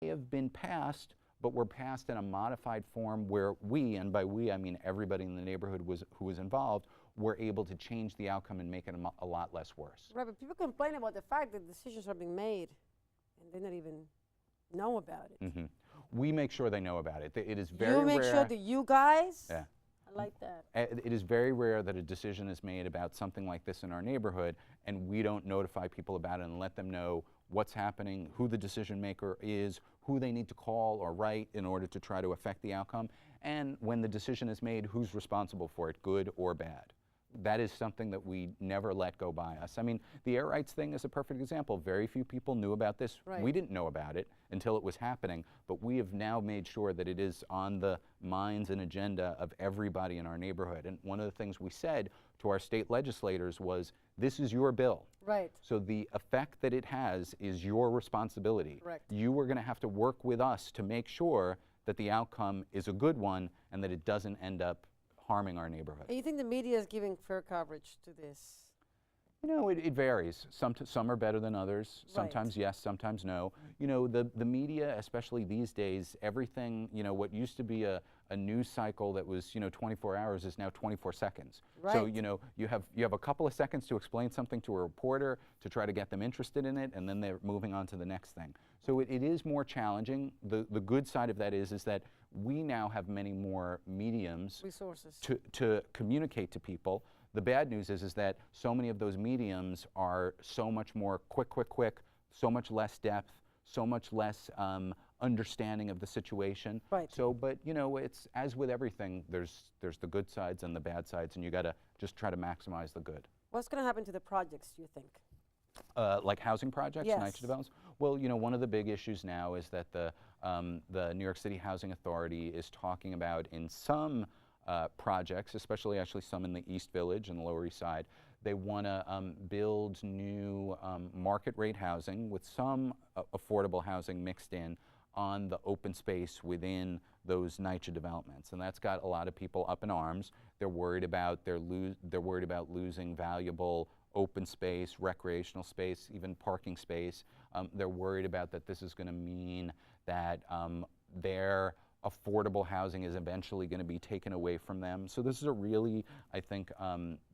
They have been passed, but were passed in a modified form where we, and by we I mean everybody in the neighborhood who was involved, were able to change the outcome and make it a lot less worse. Right, but people complain about the fact that decisions are being made and they don't even know about it. Mm-hmm. We make sure they know about it. It is very rare. You make sure that you guys? Yeah. I like that. It is very rare that a decision is made about something like this in our neighborhood and we don't notify people about it and let them know what's happening, who the decision maker is, who they need to call or write in order to try to affect the outcome, and when the decision is made, who's responsible for it, good or bad. That is something that we never let go by us. I mean, the air rights thing is a perfect example. Very few people knew about this. Right. We didn't know about it until it was happening, but we have now made sure that it is on the minds and agenda of everybody in our neighborhood. And one of the things we said to our state legislators was, this is your bill. Right. So the effect that it has is your responsibility. Correct. You are going to have to work with us to make sure that the outcome is a good one and that it doesn't end up harming our neighborhood. And you think the media is giving fair coverage to this? You know, it varies. Some are better than others. Sometimes yes, sometimes no. You know, the media, especially these days, everything, you know, what used to be a news cycle that was, you know, 24 hours is now 24 seconds. Right. So, you know, you have a couple of seconds to explain something to a reporter to try to get them interested in it, and then they're moving on to the next thing. So it is more challenging. The good side of that is that we now have many more mediums, resources, to communicate to people. The bad news is that so many of those mediums are so much more quick, so much less depth, so much less understanding of the situation. Right. So, but you know, it's as with everything, there's the good sides and the bad sides, and you got to just try to maximize the good. What's going to happen to the projects, do you think? Like housing projects, yes. NYCHA develops? Well, you know, one of the big issues now is that the New York City Housing Authority is talking about in some projects, especially actually some in the East Village and the Lower East Side, they want to build new market rate housing with some affordable housing mixed in on the open space within those NYCHA developments, and that's got a lot of people up in arms. They're worried about losing valuable open space, recreational space, even parking space. They're worried about that this is going to mean that their affordable housing is eventually going to be taken away from them. So this is a really, I think,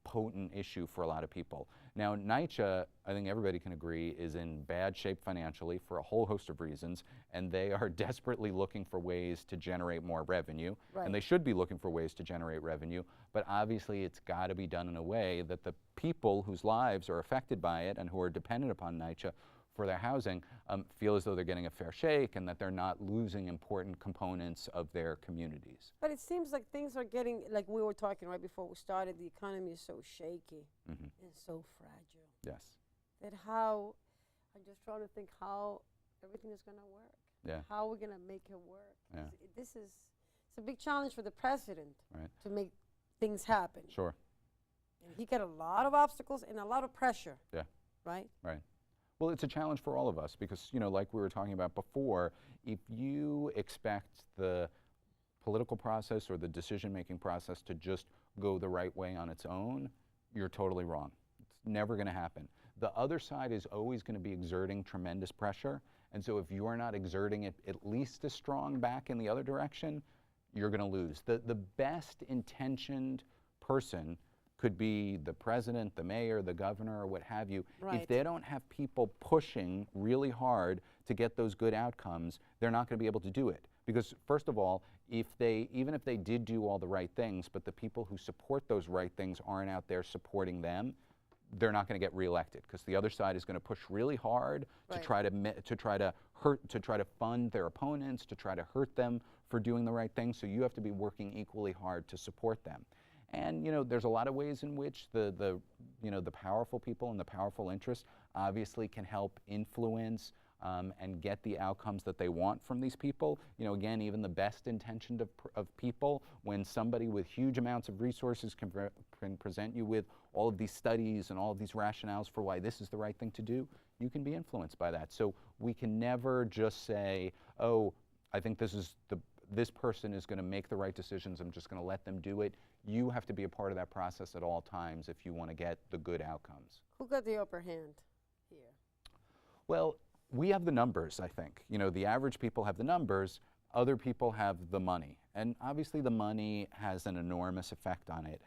potent issue for a lot of people. Now, NYCHA, I think everybody can agree, is in bad shape financially for a whole host of reasons, and they are desperately looking for ways to generate more revenue, right. and they should be looking for ways to generate revenue, but obviously it's got to be done in a way that the people whose lives are affected by it and who are dependent upon NYCHA for their housing feel as though they're getting a fair shake and that they're not losing important components of their communities. But it seems like things are getting, like we were talking right before we started, the economy is so shaky and so fragile. Yes. That I'm just trying to think how everything is going to work. Yeah. How we're going to make it work. Yeah. It's a big challenge for the president right. to make things happen. Sure. And he got a lot of obstacles and a lot of pressure. Yeah. Right? Right. Well, it's a challenge for all of us because, you know, like we were talking about before, if you expect the political process or the decision-making process to just go the right way on its own, you're totally wrong. It's never going to happen. The other side is always going to be exerting tremendous pressure, and so if you're not exerting it at least as strong back in the other direction, you're going to lose. The best intentioned person could be the president, the mayor, the governor, or what have you. Right. If they don't have people pushing really hard to get those good outcomes, they're not going to be able to do it. Because first of all, even if they did do all the right things, but the people who support those right things aren't out there supporting them, they're not going to get reelected because the other side is going to push really hard right. to try to fund their opponents, to try to hurt them for doing the right thing. So you have to be working equally hard to support them. And you know, there's a lot of ways in which the powerful people and the powerful interests obviously can help influence and get the outcomes that they want from these people. You know, again, even the best intentioned of people, when somebody with huge amounts of resources can present you with all of these studies and all of these rationales for why this is the right thing to do, you can be influenced by that. So we can never just say, oh, I think this person is going to make the right decisions, I'm just going to let them do it. You have to be a part of that process at all times if you want to get the good outcomes. Who got the upper hand here? Well, We have the numbers, I think. You know, the average people have the numbers, other people have the money. And obviously the money has an enormous effect on it.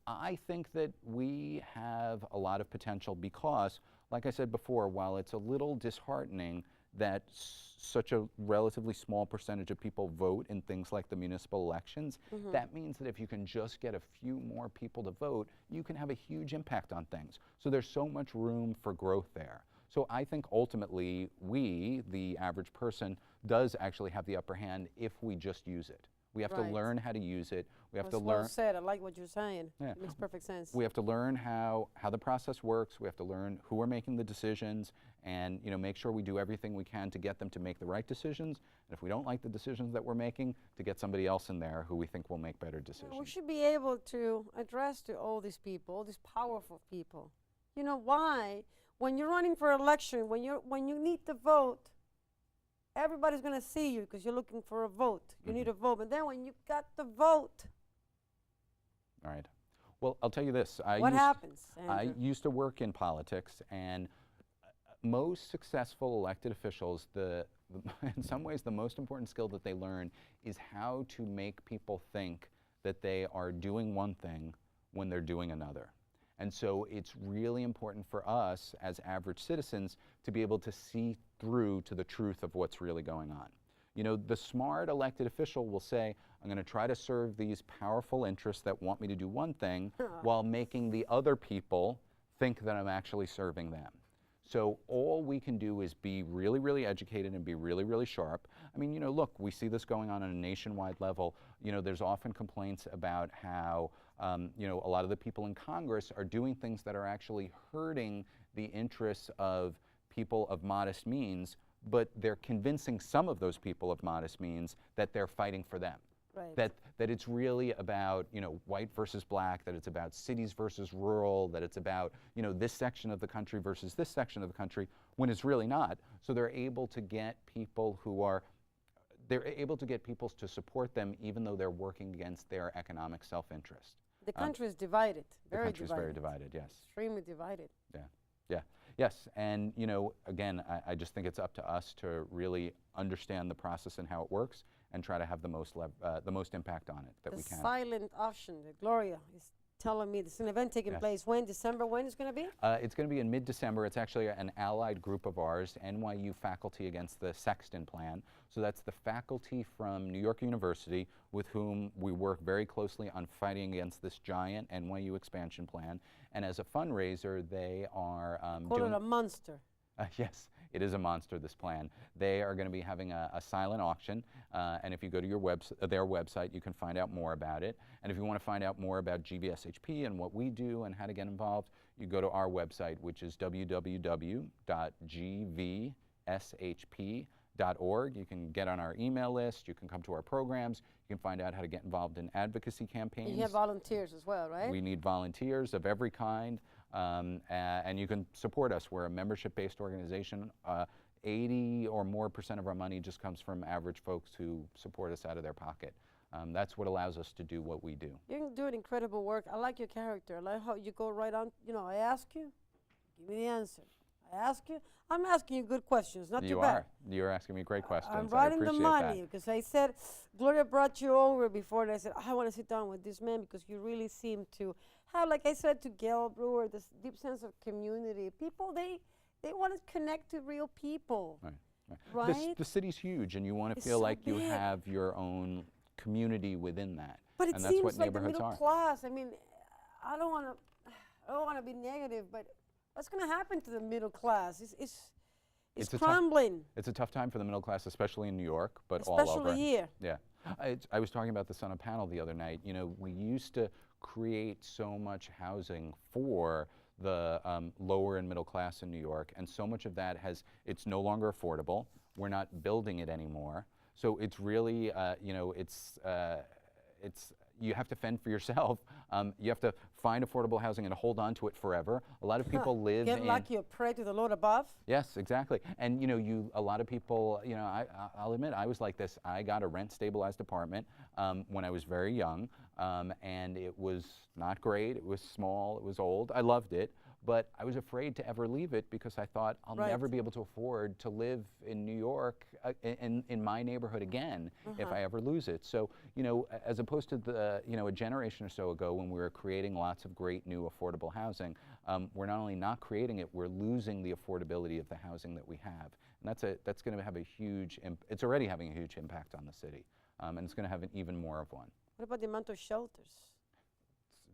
I think that we have a lot of potential because, like I said before, while it's a little disheartening that such a relatively small percentage of people vote in things like the municipal elections, that means that if you can just get a few more people to vote, you can have a huge impact on things. So there's so much room for growth there. So I think ultimately we, the average person, does actually have the upper hand if we just use it. We have to learn how to use it. We have to learn. Well said. I like what you're saying. Yeah. It makes perfect sense. We have to learn how the process works. We have to learn who are making the decisions, and make sure we do everything we can to get them to make the right decisions. And if we don't like the decisions that we're making, to get somebody else in there who we think will make better decisions. We should be able to address to all these people, all these powerful people. You know why? When you're running for election, when you need to vote, everybody's going to see you because you're looking for a vote. You need a vote. But then when you got the vote. All right. Well, I'll tell you this. What happens, Andrew? I used to work in politics, and most successful elected officials, in some ways the most important skill that they learn is how to make people think that they are doing one thing when they're doing another. And so it's really important for us as average citizens to be able to see through to the truth of what's really going on. You know, the smart elected official will say, I'm going to try to serve these powerful interests that want me to do one thing while making the other people think that I'm actually serving them. So all we can do is be really, really educated and be really, really sharp. I mean, look, we see this going on a nationwide level. There's often complaints about how, a lot of the people in Congress are doing things that are actually hurting the interests of people of modest means, but they're convincing some of those people of modest means that they're fighting for them. Right. That it's really about, white versus black, that it's about cities versus rural, that it's about, this section of the country versus this section of the country, when it's really not. So they're able to get people to support them even though they're working against their economic self-interest. The country is divided, very divided. The country is very divided, yes. Extremely divided. Yeah. Yes, and again, I just think it's up to us to really understand the process and how it works, and try to have the most impact on it that we can. The silent option, Gloria is telling me this is an event taking place when? December, when is it going to be? It's going to be in mid-December. It's actually an allied group of ours, NYU faculty against the Sexton Plan. So that's the faculty from New York University with whom we work very closely on fighting against this giant NYU expansion plan. And as a fundraiser, they are Call it a monster. Yes, it is a monster, this plan. They are going to be having a silent auction, and if you go to their website, you can find out more about it. And if you want to find out more about GVSHP and what we do and how to get involved, you go to our website, which is www.gvshp.org. You can get on our email list, you can come to our programs, you can find out how to get involved in advocacy campaigns. And you have volunteers as well, right? We need volunteers of every kind. And you can support us. We're a membership-based organization. 80% or more of our money just comes from average folks who support us out of their pocket. That's what allows us to do what we do. You're doing incredible work. I like your character. I like how you go right on. I ask you, give me the answer. I ask you, I'm asking you good questions, not too bad. You're asking me great questions. I'm right in the money, that. because I said, Gloria brought you over before, and I said, I want to sit down with this man because you really seem to have, like I said to Gail Brewer, this deep sense of community. People, they want to connect to real people. Right? The city's huge, and you want to feel so like you big. have your own community within that. But it and that's seems what like the neighborhoods middle are. class. I mean, I don't want to be negative, but what's going to happen to the middle class? It's crumbling. It's a tough time for the middle class, especially in New York, but all over. Especially here. Yeah. I was talking about this on a panel the other night. We used to create so much housing for the lower and middle class in New York, and so much of that it's no longer affordable. We're not building it anymore. So it's really, you have to fend for yourself. You have to find affordable housing and hold on to it forever. A lot of people live Get lucky or pray to the Lord above. Yes, exactly. And a lot of people, I'll admit, I was like this. I got a rent-stabilized apartment when I was very young, and it was not great. It was small. It was old. I loved it. but I was afraid to ever leave it because I thought I'll Right. never be able to afford to live in New York, in my neighborhood again if I ever lose it. So, as opposed to a generation or so ago when we were creating lots of great new affordable housing, we're not only not creating it, we're losing the affordability of the housing that we have. And that's going to have a huge, it's already having a huge impact on the city, and it's going to have even more of one. What about the amount of shelters?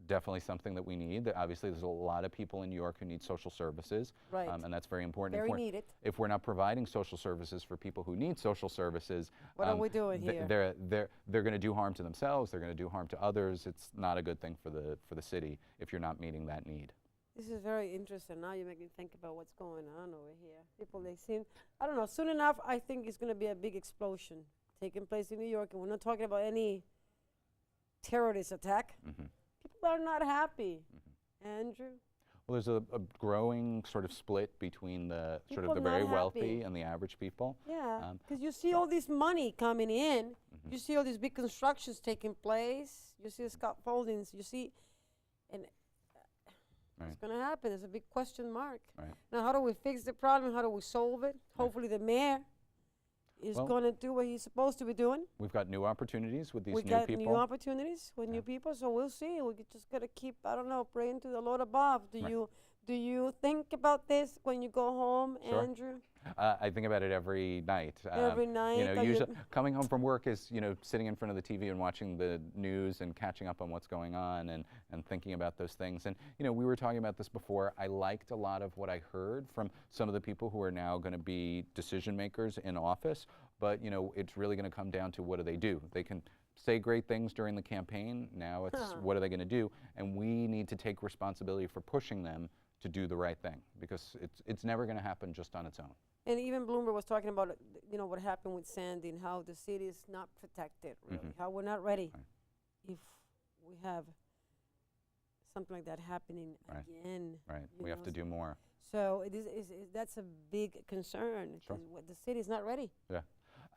Definitely something that we need. Obviously, there's a lot of people in New York who need social services, Right. And that's very important. Very needed. If we're not providing social services for people who need social services, What are we doing here? They're going to do harm to themselves. They're going to do harm to others. It's not a good thing for the city if you're not meeting that need. This is very interesting. Now you make me think about what's going on over here. People, they seem, I don't know, soon enough, I think it's going to be a big explosion taking place in New York. And we're not talking about any terrorist attack. People are not happy. Andrew? Well, there's a growing sort of split between the People very not wealthy happy. and the average people. Yeah, because you see all this money coming in. You see all these big constructions taking place. You see the scaffoldings. You see, and it's going to happen. There's a big question mark. Right. Now, how do we fix the problem? How do we solve it? Hopefully the mayor is going to do what he's supposed to be doing. We've got new opportunities with these We new got people. new opportunities with new people, so we'll see. We just got to keep, I don't know, praying to the Lord above. Do you think about this when you go home, Sure. Andrew? I think about it every night. Every night? Usually coming home from work is, sitting in front of the TV and watching the news and catching up on what's going on and thinking about those things. And, we were talking about this before. I liked a lot of what I heard from some of the people who are now going to be decision makers in office. But, it's really going to come down to what do. They can say great things during the campaign. Now it's what are they going to do? And we need to take responsibility for pushing them to do the right thing, because it's never going to happen just on its own. And even Bloomberg was talking about, what happened with Sandy and how the city is not protected, really, how we're not ready if we have something like that happening again. Right, we have to do more. So that's a big concern. Sure. The city is not ready. Yeah.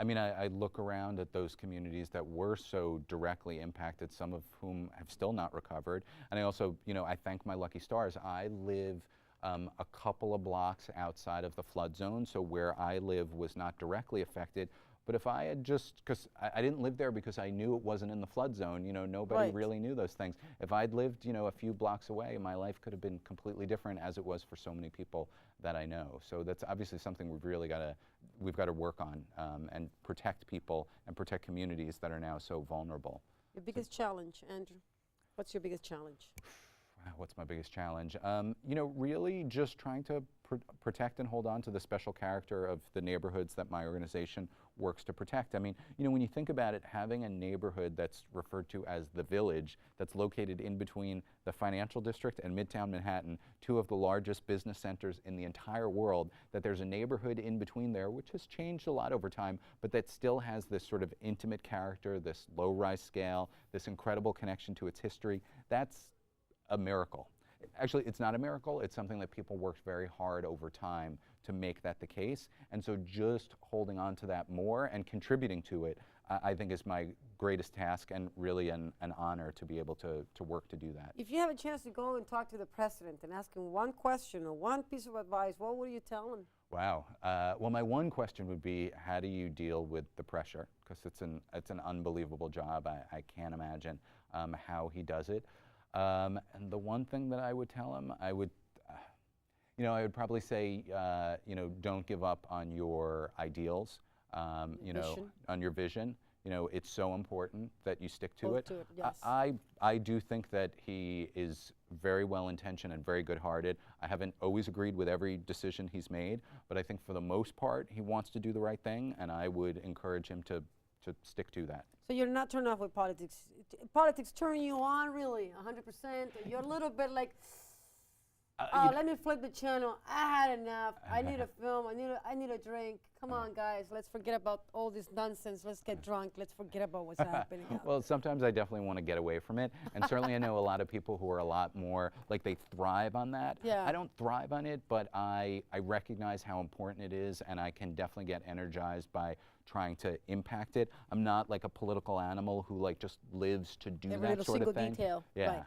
I mean, I look around at those communities that were so directly impacted, some of whom have still not recovered. And I also, I thank my lucky stars. I live a couple of blocks outside of the flood zone, so where I live was not directly affected. But if I had because I didn't live there because I knew it wasn't in the flood zone, nobody really knew those things. If I'd lived, a few blocks away, my life could have been completely different, as it was for so many people that I know. So that's obviously something we've got to work on and protect people and protect communities that are now so vulnerable. Your biggest challenge, Andrew? What's your biggest challenge? What's my biggest challenge? Really just trying to protect and hold on to the special character of the neighborhoods that my organization works to protect. I mean, when you think about it, having a neighborhood that's referred to as the Village, that's located in between the financial district and Midtown Manhattan, two of the largest business centers in the entire world, that there's a neighborhood in between there, which has changed a lot over time, but that still has this sort of intimate character, this low-rise scale, this incredible connection to its history. That's a miracle. Actually, it's not a miracle. It's something that people worked very hard over time to make that the case. And so just holding on to that more and contributing to it, I think is my greatest task, and really an honor to be able to work to do that. If you have a chance to go and talk to the president and ask him one question or one piece of advice, what would you tell him? Wow. Well, my one question would be, how do you deal with the pressure? Because it's an unbelievable job. I can't imagine how he does it. And the one thing that I would tell him, I would probably say, don't give up on your ideals, on your vision. It's so important that you stick to it. Yes. I do think that he is very well-intentioned and very good-hearted. I haven't always agreed with every decision he's made, but I think for the most part, he wants to do the right thing, and I would encourage him to stick to that. So you're not turned off with politics. Politics turn you on, really, 100%. You're a little bit like, let me flip the channel. I had enough. I need a film. I need a drink. Come on, guys. Let's forget about all this nonsense. Let's get drunk. Let's forget about what's happening. Well, sometimes I definitely want to get away from it. And certainly I know a lot of people who are a lot more, like, they thrive on that. Yeah. I don't thrive on it, but I recognize how important it is, and I can definitely get energized by trying to impact it. I'm not like a political animal who just lives to do Every that little sort of single thing. detail. Yeah. Right.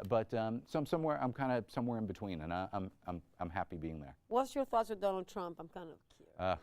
But so I'm kind of somewhere in between, and I'm happy being there. What's your thoughts with Donald Trump? I'm kind of curious.